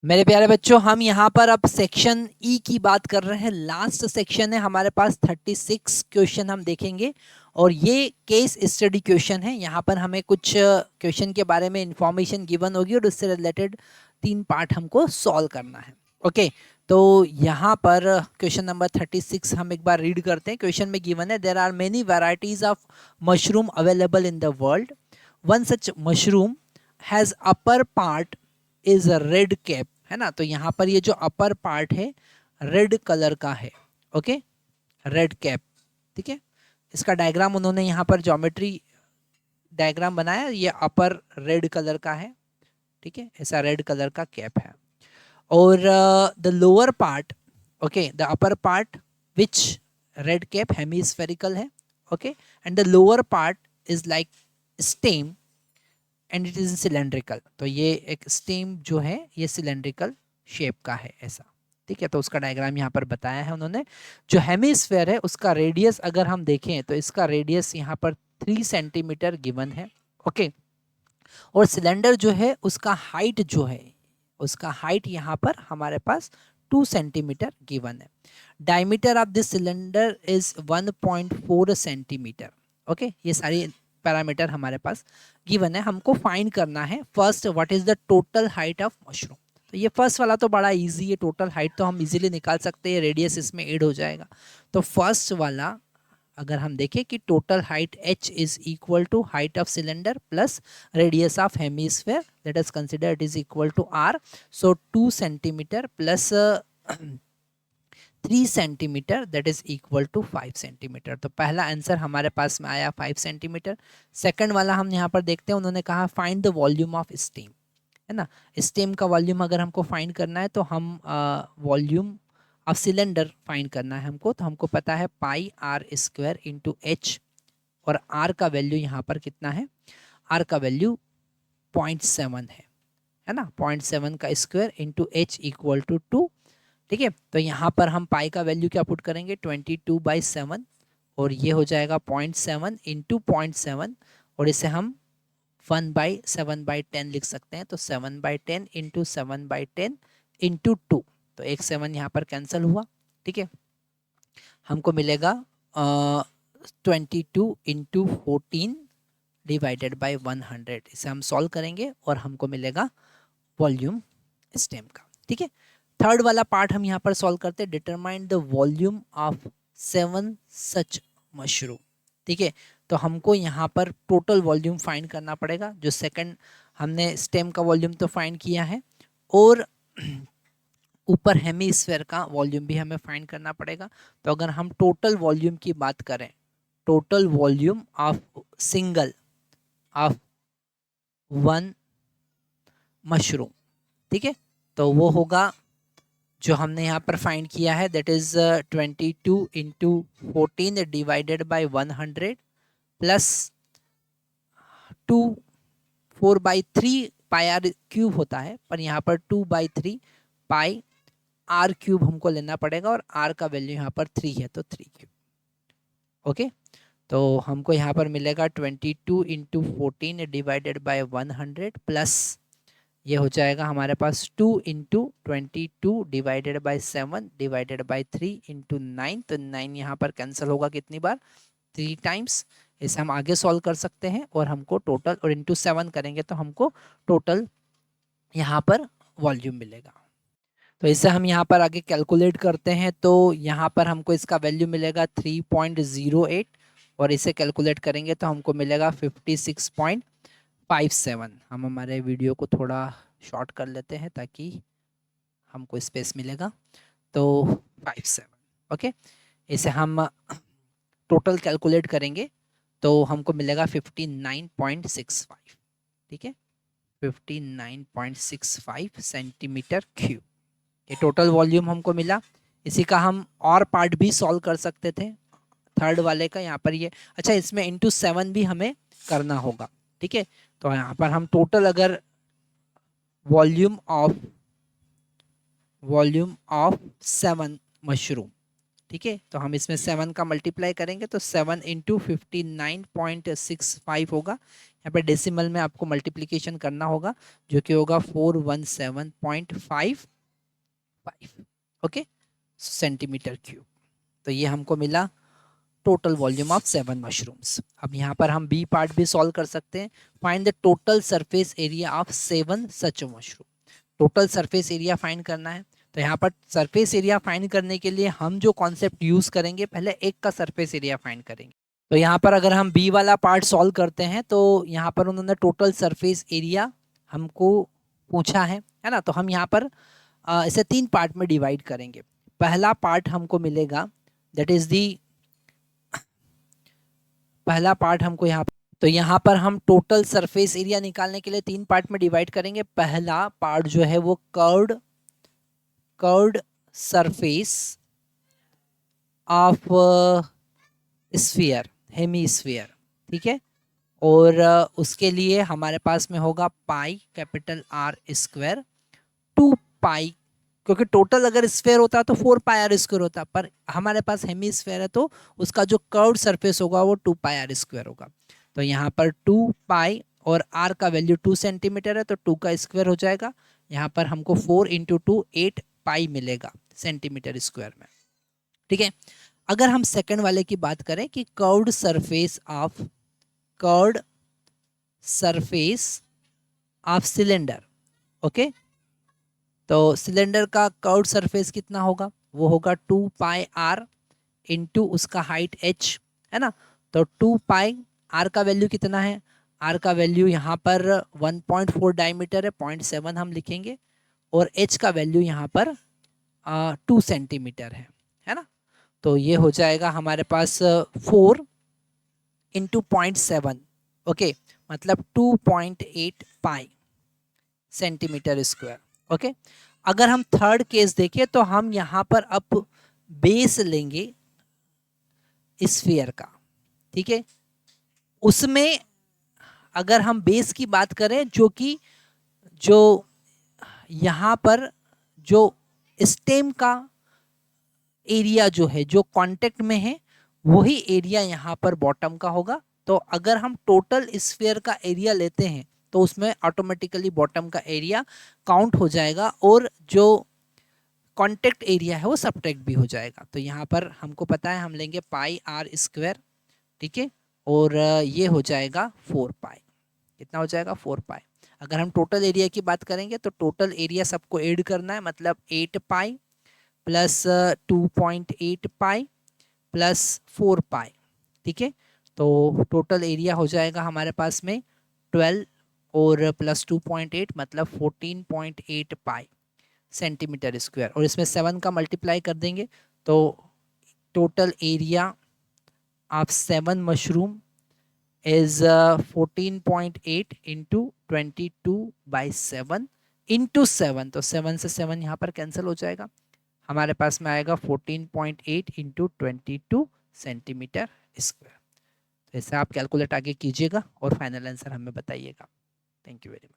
मेरे प्यारे बच्चों, हम यहाँ पर अब सेक्शन ई की बात कर रहे हैं। लास्ट सेक्शन है हमारे पास। 36 क्वेश्चन हम देखेंगे और ये केस स्टडी क्वेश्चन है। यहाँ पर हमें कुछ क्वेश्चन के बारे में इंफॉर्मेशन गिवन होगी और उससे रिलेटेड 3 पार्ट हमको सॉल्व करना है। ओके, तो यहाँ पर क्वेश्चन नंबर 36 हम एक बार रीड करते हैं। क्वेश्चन में गिवन है, there are many varieties of mushroom available in the world. One such mushroom has upper part is a red cap, है ना। तो यहाँ पर ये जो अपर पार्ट है रेड कलर का है। ओके, रेड कैप, ठीक है। इसका डायग्राम उन्होंने यहाँ पर ज्योमेट्री डायग्राम बनाया। ये अपर रेड कलर का है, ठीक है। ऐसा रेड कलर का कैप है। और the lower part, okay, the upper part which red cap hemispherical है, okay, and the lower part is like stem and it is cylindrical. तो ये एक स्टेम जो है ये सिलेंड्रिकल शेप का है ऐसा, ठीक है। तो उसका डायग्राम यहाँ पर बताया है उन्होंने। जो हेमिस्फेयर है उसका रेडियस अगर हम देखें तो इसका रेडियस यहाँ पर 3 सेंटीमीटर गिवन है, ओके। और सिलेंडर जो है उसका हाइट जो है, उसका हाइट यहाँ पर हमारे पास 2 सेंटीमीटर गिवन है। Diameter of this cylinder is 1.4 centimetre, okay. ये सारी पैरामीटर हमारे पास गिवन है। हमको फाइंड करना है first what is the total height of mushroom. तो ये फर्स्ट वाला तो बड़ा इजी है, टोटल हाइट तो हम इजीली निकाल सकते हैं, रेडियस इसमें ऐड हो जाएगा। तो फर्स्ट वाला अगर हम देखें कि total height h is equal to height of cylinder plus radius of hemisphere, let us consider it is equal to r। So 2 centimetre plus 3 centimetre that is equal to 5 centimetre. तो पहला answer हमारे पास में आया 5 centimetre. Second वाला हम यहाँ पर देखते हैं, उन्होंने कहा find the volume of steam, है ना। स्टीम का वॉल्यूम अगर हमको फाइंड करना है तो हम वॉल्यूम ऑफ सिलेंडर फाइंड करना है हमको। तो हमको पता है पाई आर स्क्वायर इंटू एच, और आर का वैल्यू यहाँ पर कितना है, आर का वैल्यू 0.7 है ना। 0.7 का square into H equal to 2, ठीक है। तो यहाँ पर हम पाई का वैल्यू क्या पुट करेंगे, 22/7, और ये हो जाएगा 0.7 इंटू 0.7, और इसे हम 1/7/10 लिख सकते हैं। तो 7/10 इंटू 7/10 इंटू 2, तो एक 7 यहाँ पर कैंसिल हुआ, ठीक है। हमको मिलेगा 22 इंटू 14 डिवाइडेड बाई 100। इसे हम सॉल्व करेंगे और हमको मिलेगा वॉल्यूम स्टेम का, ठीक है। थर्ड वाला पार्ट हम यहाँ पर सॉल्व करते हैं, determine the volume of 7 such mushroom, ठीक है। तो हमको यहाँ पर टोटल वॉल्यूम फाइंड करना पड़ेगा। जो सेकंड हमने स्टेम का वॉल्यूम तो फाइंड किया है, और ऊपर हेमिस्फेयर का वॉल्यूम भी हमें फाइंड करना पड़ेगा। तो अगर हम टोटल वॉल्यूम की बात करें, total volume of single of 1 mushroom, ठीक है, तो वो होगा जो हमने यहाँ पर फाइंड किया है, that is 22 into 14 divided by 100 plus 2 4/3 pi r cube होता है, पर यहाँ पर 2/3 पाई आर क्यूब हमको लेना पड़ेगा, और आर का वैल्यू यहाँ पर 3 है तो 3 क्यूब, ओके। तो हमको यहाँ पर मिलेगा 22 इंटू 14 डिवाइडेड बाई 100 प्लस ये हो जाएगा हमारे पास 2 into 22 divided by 7 divided by 3 into 9। तो 9 यहाँ पर कैंसिल होगा कितनी बार, 3 टाइम्स। इसे हम आगे सॉल्व कर सकते हैं और हमको टोटल, और इंटू 7 करेंगे तो हमको टोटल यहाँ पर वॉल्यूम मिलेगा। तो इसे हम यहाँ पर आगे कैलकुलेट करते हैं, तो यहाँ पर हमको इसका वैल्यू मिलेगा 3.08, और इसे कैलकुलेट करेंगे तो हमको मिलेगा 56.57। हम हमारे वीडियो को थोड़ा शॉर्ट कर लेते हैं ताकि हमको स्पेस मिलेगा। तो 57, ओके। इसे हम टोटल कैलकुलेट करेंगे तो हमको मिलेगा 59.65, ठीक है, 59.65 सेंटीमीटर क्यूब। ये टोटल वॉल्यूम हमको मिला। इसी का हम और पार्ट भी सॉल्व कर सकते थे, थर्ड वाले का। यहाँ पर ये अच्छा, इसमें इंटू 7 भी हमें करना होगा, ठीक है। तो यहाँ पर हम टोटल अगर वॉल्यूम ऑफ 7 मशरूम, ठीक है, तो हम इसमें 7 का मल्टीप्लाई करेंगे तो 7 इंटू 59.65 होगा। यहाँ पे डेसिमल में आपको मल्टीप्लिकेशन करना होगा, जो कि होगा 417.55 ओके सेंटीमीटर क्यूब। तो ये हमको मिला टोटल वॉल्यूम ऑफ 7 मशरूम्स। अब यहाँ पर हम बी पार्ट भी सॉल्व कर सकते हैं। Find the total surface area of 7 such mushroom. Total surface area find करना है। तो यहाँ पर सरफेस एरिया फाइंड करने के लिए हम जो कॉन्सेप्ट यूज करेंगे, पहले एक का सरफेस एरिया फाइंड करेंगे। तो यहाँ पर अगर हम बी वाला पार्ट सॉल्व करते हैं तो यहाँ पर उन्होंने टोटल सरफेस एरिया हमको पूछा है ना। तो हम यहाँ पर इसे 3 पार्ट में डिवाइड करेंगे। पहला पार्ट हमको मिलेगा, दैट इज दी पहला पार्ट हमको यहाँ, तो यहाँ पर हम टोटल सरफेस एरिया निकालने के लिए 3 पार्ट में डिवाइड करेंगे। पहला पार्ट जो है वो curved surface of sphere, hemisphere, ठीक है। और उसके लिए हमारे पास में होगा पाई कैपिटल आर स्क्वायर 2 पाई, क्योंकि टोटल अगर स्फीयर होता तो 4 पाई आर स्क्वायर होता, पर हमारे पास हेमीस्फीयर है तो उसका जो कर्व्ड सरफेस होगा वो 2 पाई आर स्क्वायर होगा। तो यहाँ पर 2 पाई और आर का वैल्यू 2 सेंटीमीटर है तो 2 का स्क्वायर हो जाएगा। यहाँ पर हमको 4 इंटू 2 8 पाई मिलेगा सेंटीमीटर स्क्वायर में, ठीक है। अगर हम सेकंड वाले की बात करें कि curved surface of cylinder, okay, तो सिलेंडर का कर्व्ड सरफेस कितना होगा, वो होगा 2 पाई आर इंटू उसका हाइट h, है ना। तो 2 पाई आर का वैल्यू कितना है, आर का वैल्यू यहाँ पर 1.4 डायमीटर है, 0.7 हम लिखेंगे, और h का वैल्यू यहाँ पर 2 सेंटीमीटर है ना। तो ये हो जाएगा हमारे पास 4 इंटू 0.7, ओके, मतलब 2.8 पाई सेंटीमीटर स्क्वायर, ओके। अगर हम थर्ड केस देखें तो हम यहाँ पर अब बेस लेंगे स्फीयर का, ठीक है। उसमें अगर हम बेस की बात करें, जो यहाँ पर जो स्टेम का एरिया जो है, जो कांटेक्ट में है, वही एरिया यहाँ पर बॉटम का होगा। तो अगर हम टोटल स्फीयर का एरिया लेते हैं तो उसमें ऑटोमेटिकली बॉटम का एरिया काउंट हो जाएगा और जो कांटेक्ट एरिया है वो सब्ट्रैक्ट भी हो जाएगा। तो यहाँ पर हमको पता है, हम लेंगे पाई आर स्क्वायर, ठीक है, और ये हो जाएगा 4 पाई। कितना हो जाएगा, 4 पाई। अगर हम टोटल एरिया की बात करेंगे तो टोटल एरिया सबको ऐड करना है, मतलब 8 पाई प्लस 2.8 पाई प्लस 4 पाई, ठीक है। तो टोटल एरिया हो जाएगा हमारे पास में 12 और प्लस 2.8 मतलब 14.8 पाई सेंटीमीटर स्क्वायर, और इसमें 7 का मल्टीप्लाई कर देंगे तो total area of 7 mushroom is 14.8 into 22/7 into 7, तो 7 से 7 यहाँ पर कैंसिल हो जाएगा, हमारे पास में आएगा 14.8 इंटू 22 सेंटीमीटर स्क्वायर। तो ऐसे आप कैलकुलेट आगे कीजिएगा और फाइनल आंसर हमें बताइएगा। Thank you very much.